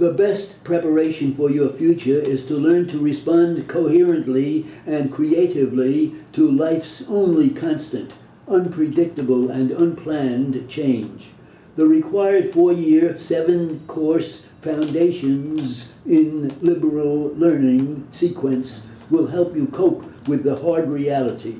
The best preparation for your future is to learn to respond coherently and creatively to life's only constant, unpredictable and unplanned change. The required 4-year, 7-course Foundations in Liberal Learning sequence will help you cope with the hard reality.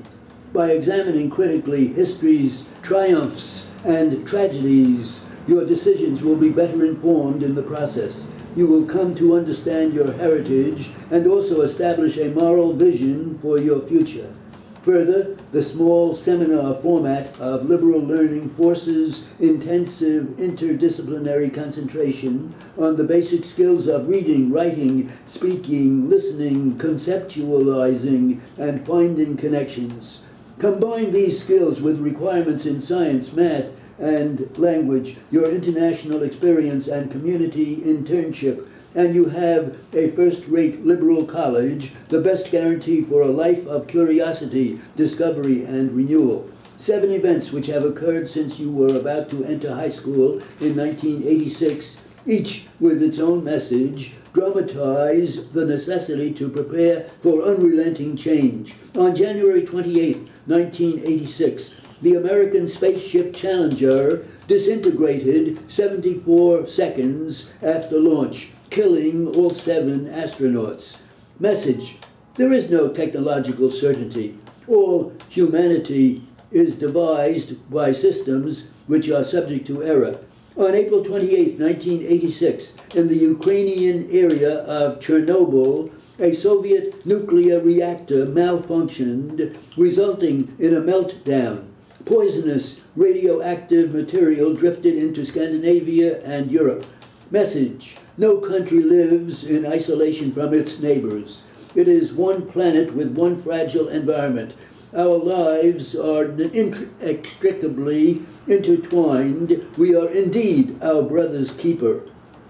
By examining critically history's triumphs and tragedies, your decisions will be better informed in the process. You will come to understand your heritage and also establish a moral vision for your future. Further, the small seminar format of liberal learning forces intensive interdisciplinary concentration on the basic skills of reading, writing, speaking, listening, conceptualizing, and finding connections. Combine these skills with requirements in science, math, and language, your international experience and community internship, and you have a first-rate liberal college, the best guarantee for a life of curiosity, discovery, and renewal. 7 events which have occurred since you were about to enter high school in 1986, each with its own message, dramatize the necessity to prepare for unrelenting change. On January 28, 1986, the American spaceship Challenger disintegrated 74 seconds after launch, killing all 7 astronauts. Message: there is no technological certainty. All humanity is devised by systems which are subject to error. On April 28, 1986, in the Ukrainian area of Chernobyl, a Soviet nuclear reactor malfunctioned, resulting in a meltdown. Poisonous radioactive material drifted into Scandinavia and Europe. Message: no country lives in isolation from its neighbors. It is one planet with one fragile environment. Our lives are inextricably intertwined. We are indeed our brother's keeper.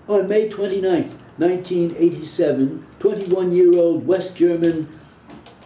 On May 29, 1987, 21-year-old West German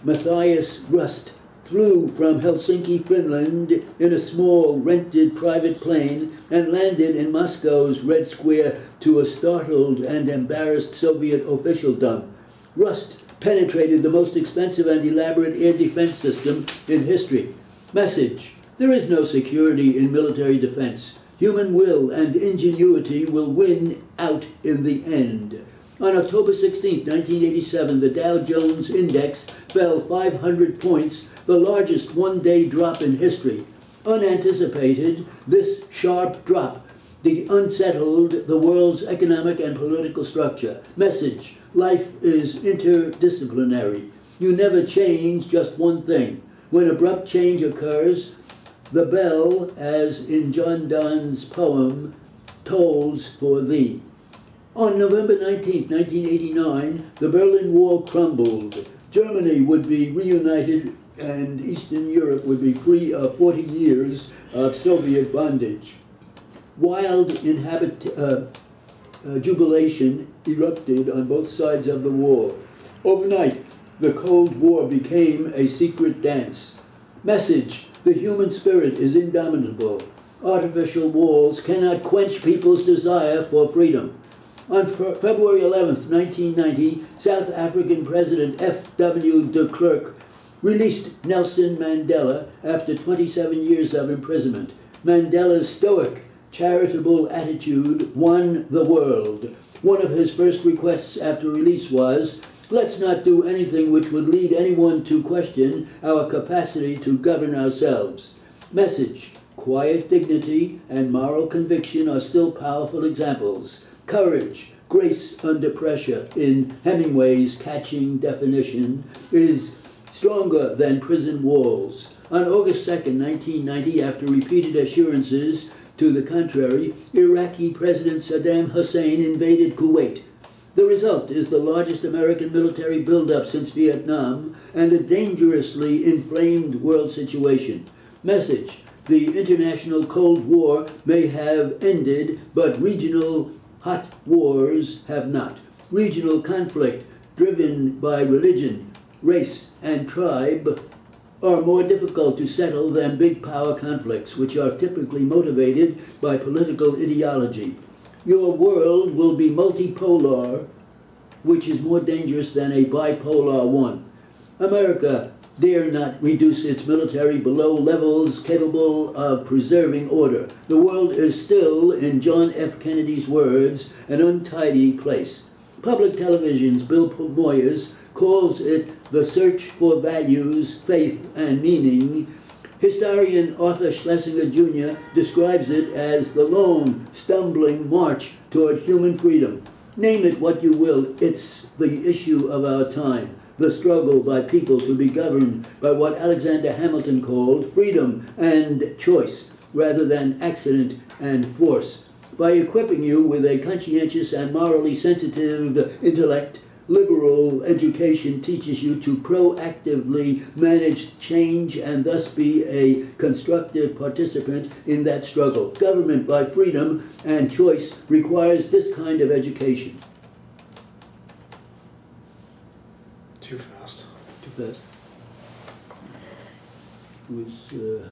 Matthias Rust flew from Helsinki, Finland, in a small, rented private plane and landed in Moscow's Red Square to a startled and embarrassed Soviet officialdom. Rust penetrated the most expensive and elaborate air defense system in history. Message: there is no security in military defense. Human will and ingenuity will win out in the end. On October 16, 1987, the Dow Jones Index fell 500 points, the largest one-day drop in history. Unanticipated, this sharp drop unsettled the world's economic and political structure. Message: life is interdisciplinary. You never change just one thing. When abrupt change occurs, the bell, as in John Donne's poem, tolls for thee. On November 19, 1989, the Berlin Wall crumbled. Germany would be reunited and Eastern Europe would be free of 40 years of Soviet bondage. Wild jubilation erupted on both sides of the wall. Overnight, the Cold War became a secret dance. Message: the human spirit is indomitable. Artificial walls cannot quench people's desire for freedom. On February 11, 1990, South African President F.W. de Klerk released Nelson Mandela after 27 years of imprisonment. Mandela's stoic, charitable attitude won the world. One of his first requests after release was, let's not do anything which would lead anyone to question our capacity to govern ourselves. Message: quiet dignity and moral conviction are still powerful examples. Courage, grace under pressure, in Hemingway's catching definition, is stronger than prison walls. On August 2, 1990, after repeated assurances to the contrary, Iraqi President Saddam Hussein invaded Kuwait. The result is the largest American military buildup since Vietnam and a dangerously inflamed world situation. Message: the international Cold War may have ended, but regional hot wars have not. Regional conflict driven by religion, race, and tribe are more difficult to settle than big power conflicts, which are typically motivated by political ideology. Your world will be multipolar, which is more dangerous than a bipolar one. America dare not reduce its military below levels capable of preserving order. The world is still, in John F. Kennedy's words, an untidy place. Public television's Bill Moyers calls it the search for values, faith, and meaning. Historian Arthur Schlesinger Jr. describes it as the long, stumbling march toward human freedom. Name it what you will, it's the issue of our time, the struggle by people to be governed by what Alexander Hamilton called freedom and choice, rather than accident and force. By equipping you with a conscientious and morally sensitive intellect, liberal education teaches you to proactively manage change and thus be a constructive participant in that struggle. Government by freedom and choice requires this kind of education. Too fast. Too fast. It was